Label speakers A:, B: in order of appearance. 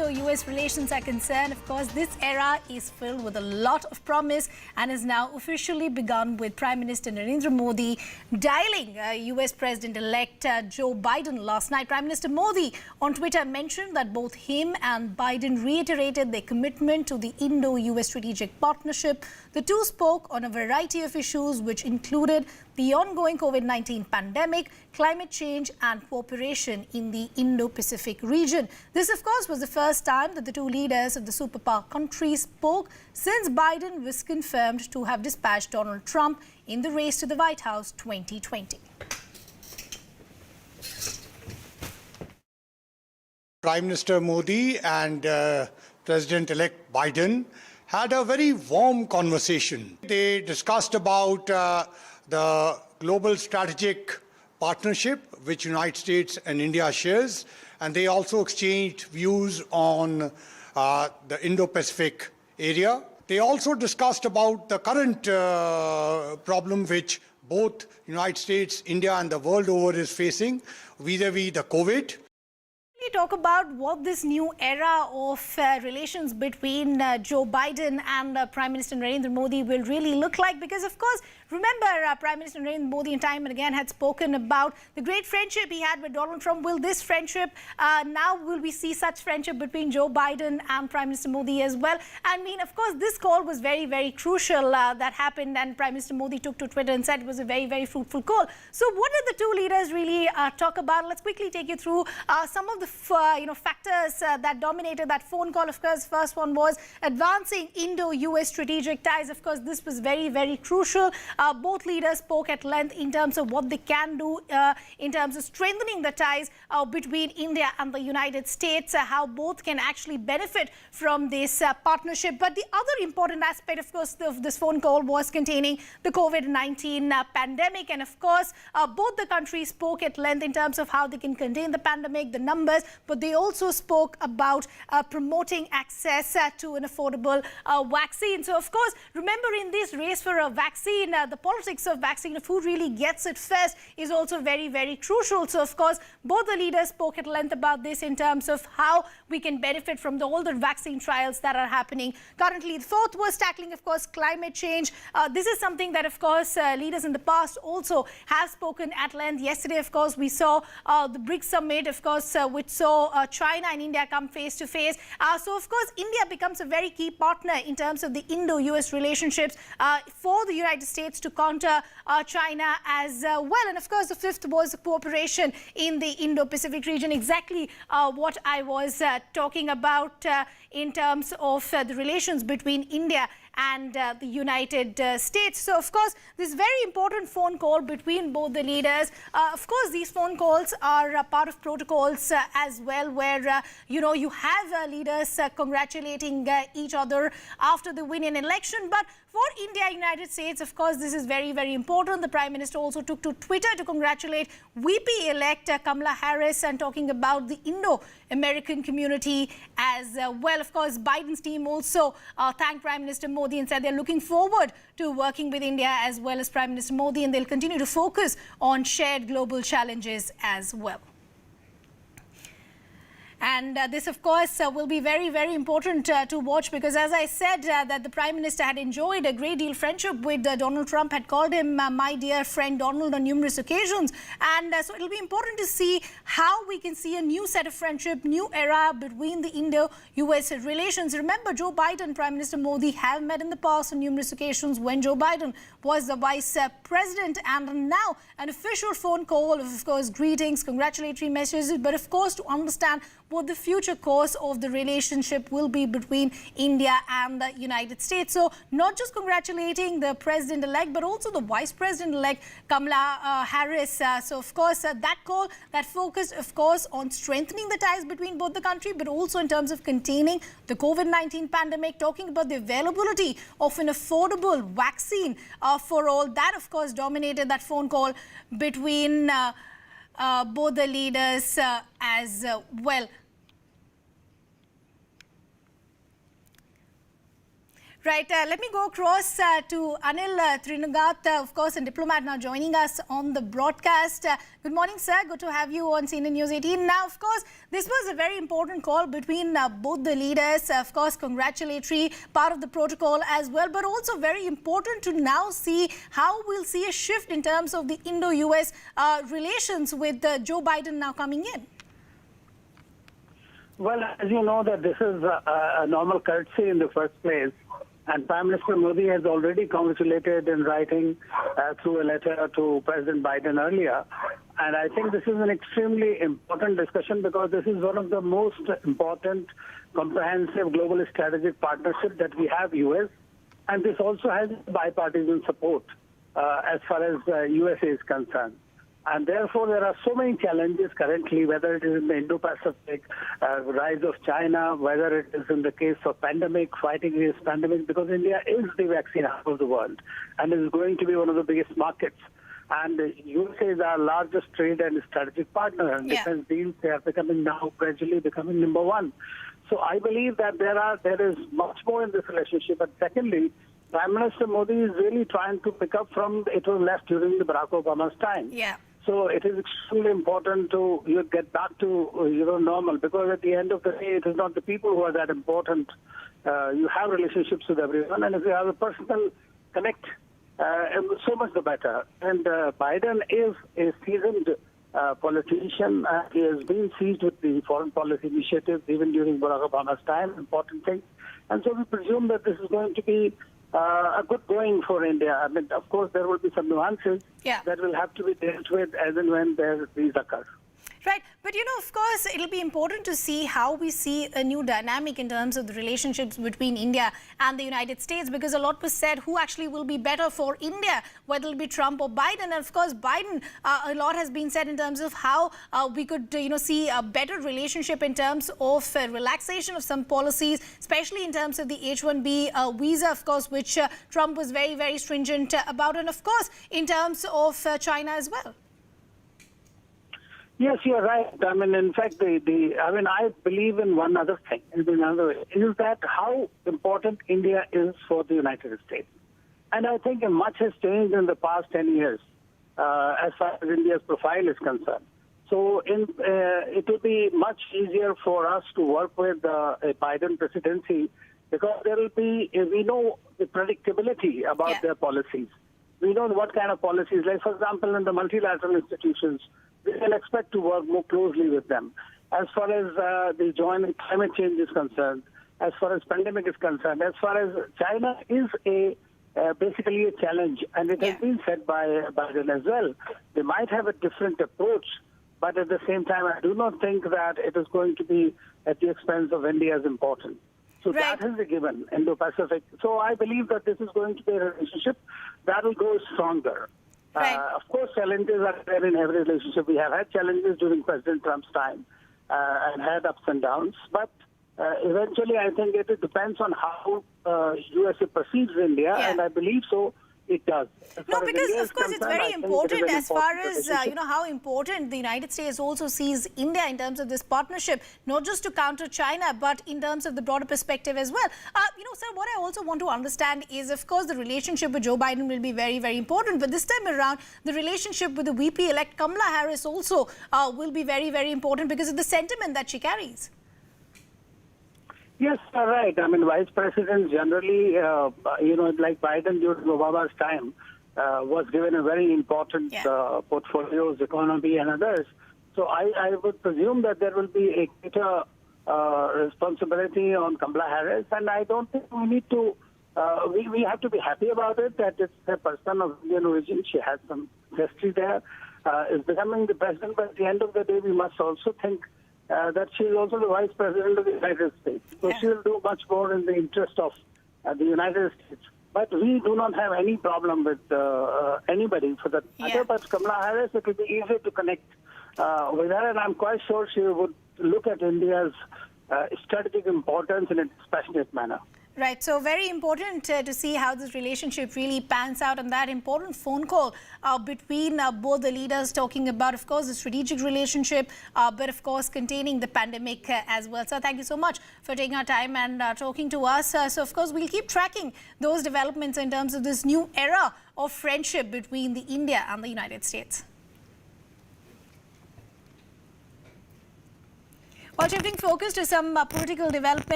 A: Indo-US relations are concerned, of course, this era is filled with a lot of promise and has now officially begun with Prime Minister Narendra Modi dialing US President-elect Joe Biden last night. Prime Minister Modi on Twitter mentioned that both him and Biden reiterated their commitment to the Indo-US strategic partnership. The two spoke on a variety of issues which included the ongoing COVID-19 pandemic, climate change and cooperation in the Indo-Pacific region. This, of course, was the first time that the two leaders of the superpower countries spoke since Biden was confirmed to have dispatched Donald Trump in the race to the White House 2020.
B: Prime Minister Modi and President-elect Biden had a very warm conversation. They discussed about the global strategic partnership which United States and India shares, and they also exchanged views on the Indo-Pacific area. They also discussed about the current problem which both United States, India and the world over is facing vis-a-vis the COVID.
A: We talk about what this new era of relations between Joe Biden and Prime Minister Narendra Modi will really look like, because of course remember Prime Minister Narendra Modi in time and again had spoken about the great friendship he had with Donald Trump. Will this friendship now will we see such friendship between Joe Biden and Prime Minister Modi as well? I mean, of course this call was very crucial that happened, and Prime Minister Modi took to Twitter and said it was a very fruitful call. So what did the two leaders really talk about? Let's quickly take you through some of the factors that dominated that phone call. Of course, first one was advancing Indo-US strategic ties. Of course, this was very crucial. Both leaders spoke at length in terms of what they can do in terms of strengthening the ties between India and the United States, how both can actually benefit from this partnership. But the other important aspect, of course, of this phone call was containing the COVID-19 pandemic. And of course, both the countries spoke at length in terms of how they can contain the pandemic, the numbers, but they also spoke about promoting access to an affordable vaccine. So, of course, remember in this race for a vaccine, the politics of vaccine, of who really gets it first, is also very crucial. So, of course, both the leaders spoke at length about this in terms of how we can benefit from all the vaccine trials that are happening currently. The fourth was tackling, of course, climate change. This is something that, of course, leaders in the past also have spoken at length. Yesterday, of course, we saw the BRICS summit, of course, which saw China and India come face to face. So, of course, India becomes a very key partner in terms of the Indo-US relationships for the United States to counter China as well. And, of course, the fifth was cooperation in the Indo-Pacific region, exactly what I was talking about in terms of the relations between India and the United States. So, of course, this very important phone call between both the leaders. Of course, these phone calls are part of protocols as well, where, you have leaders congratulating each other after the win in election. But for India, United States, of course, this is very important. The Prime Minister also took to Twitter to congratulate VP-elect Kamala Harris and talking about the Indo-American community as well. Of course, Biden's team also thanked Prime Minister Modi and said they're looking forward to working with India as well as Prime Minister Modi, and they'll continue to focus on shared global challenges as well. And this, of course, will be very important to watch, because, as I said, that the Prime Minister had enjoyed a great deal friendship with Donald Trump, had called him my dear friend Donald on numerous occasions. And so it'll be important to see how we can see a new set of friendship, new era between the Indo-US relations. Remember, Joe Biden, Prime Minister Modi have met in the past on numerous occasions when Joe Biden was the Vice President. And now an official phone call of course, greetings, congratulatory messages, but of course, to understand what the future course of the relationship will be between India and the United States. So not just congratulating the President-elect, but also the Vice President-elect Kamala Harris. So of course, that call that focused, of course, on strengthening the ties between both the country, but also in terms of containing the COVID-19 pandemic, talking about the availability of an affordable vaccine for all. That, of course, dominated that phone call between both the leaders as well. Right. Let me go across to Anil Trinugat, of course, a diplomat now joining us on the broadcast. Good morning, sir. Good to have you on CNN News 18. Now, of course, this was a very important call between both the leaders. Of course, congratulatory, part of the protocol as well, but also very important to now see how we'll see a shift in terms of the Indo-US relations with Joe Biden now coming in.
C: Well, as you know, that this is a normal courtesy in the first place. And Prime Minister Modi has already congratulated in writing through a letter to President Biden earlier. And I think this is an extremely important discussion because this is one of the most important comprehensive global strategic partnership that we have, U.S. And this also has bipartisan support as far as USA is concerned. And therefore, there are so many challenges currently, whether it is in the Indo-Pacific, rise of China, whether it is in the case of pandemic, fighting against pandemic, because India is the vaccine hub of the world and is going to be one of the biggest markets. And the USA is our largest trade and strategic partner. And defense deals, they are becoming now gradually becoming number one. So I believe that there is much more in this relationship. And secondly, Prime Minister Modi is really trying to pick up from it was left during the Barack Obama's time.
A: Yeah.
C: So it is extremely important to get back to normal, because at the end of the day, it is not the people who are that important. You have relationships with everyone, and if you have a personal connect, so much the better. And Biden is a seasoned politician. He has been seized with the foreign policy initiatives even during Barack Obama's time, important things. And so we presume that this is going to be a good going for India. I mean, of course, there will be some nuances that will have to be dealt with as and when these occur.
A: Right. But, of course, it'll be important to see how we see a new dynamic in terms of the relationships between India and the United States, because a lot was said who actually will be better for India, whether it'll be Trump or Biden. And, of course, Biden, a lot has been said in terms of how we could, see a better relationship in terms of relaxation of some policies, especially in terms of the H-1B visa, of course, which Trump was very, very stringent about. And, of course, in terms of China as well.
C: Yes, you're right. I mean, in fact, I believe in one other thing, is that how important India is for the United States. And I think much has changed in the past 10 years as far as India's profile is concerned. So it will be much easier for us to work with a Biden presidency, because we know the predictability about their policies. We know what kind of policies, like, for example, in the multilateral institutions, we can expect to work more closely with them. As far as the joint climate change is concerned, as far as pandemic is concerned, as far as China is basically a challenge, and it has been said by Biden as well. They might have a different approach, but at the same time, I do not think that it is going to be at the expense of India's importance. So that is a given, Indo-Pacific. So I believe that this is going to be a relationship that will go stronger. Of course, challenges are there in every relationship. We have had challenges during President Trump's time and had ups and downs. But eventually, I think it depends on how USA perceives India, and I believe so. It does.
A: No, because of course it's very important as far as how important the United States also sees India in terms of this partnership, not just to counter China, but in terms of the broader perspective as well. Sir, what I also want to understand is, of course, the relationship with Joe Biden will be very, very important. But this time around, the relationship with the VP-elect Kamala Harris also will be very, very important because of the sentiment that she carries.
C: Yes, you're right. I mean, vice presidents generally, like Biden during Obama's time, was given a very important portfolios, economy, and others. So I would presume that there will be a greater responsibility on Kamala Harris, and I don't think we need to. We have to be happy about it. That it's a person of Indian origin. She has some history there. Is becoming the president, but at the end of the day, we must also think that she is also the vice president of the United States. So she will do much more in the interest of the United States. But we do not have any problem with anybody for that matter. But Kamala Harris, it will be easier to connect with her, and I'm quite sure she would look at India's strategic importance in a dispassionate manner.
A: Right, so very important to see how this relationship really pans out, and that important phone call between both the leaders talking about, of course, the strategic relationship, but of course containing the pandemic as well. So thank you so much for taking our time and talking to us. So of course we'll keep tracking those developments in terms of this new era of friendship between the India and the United States. While shifting focus to some political development.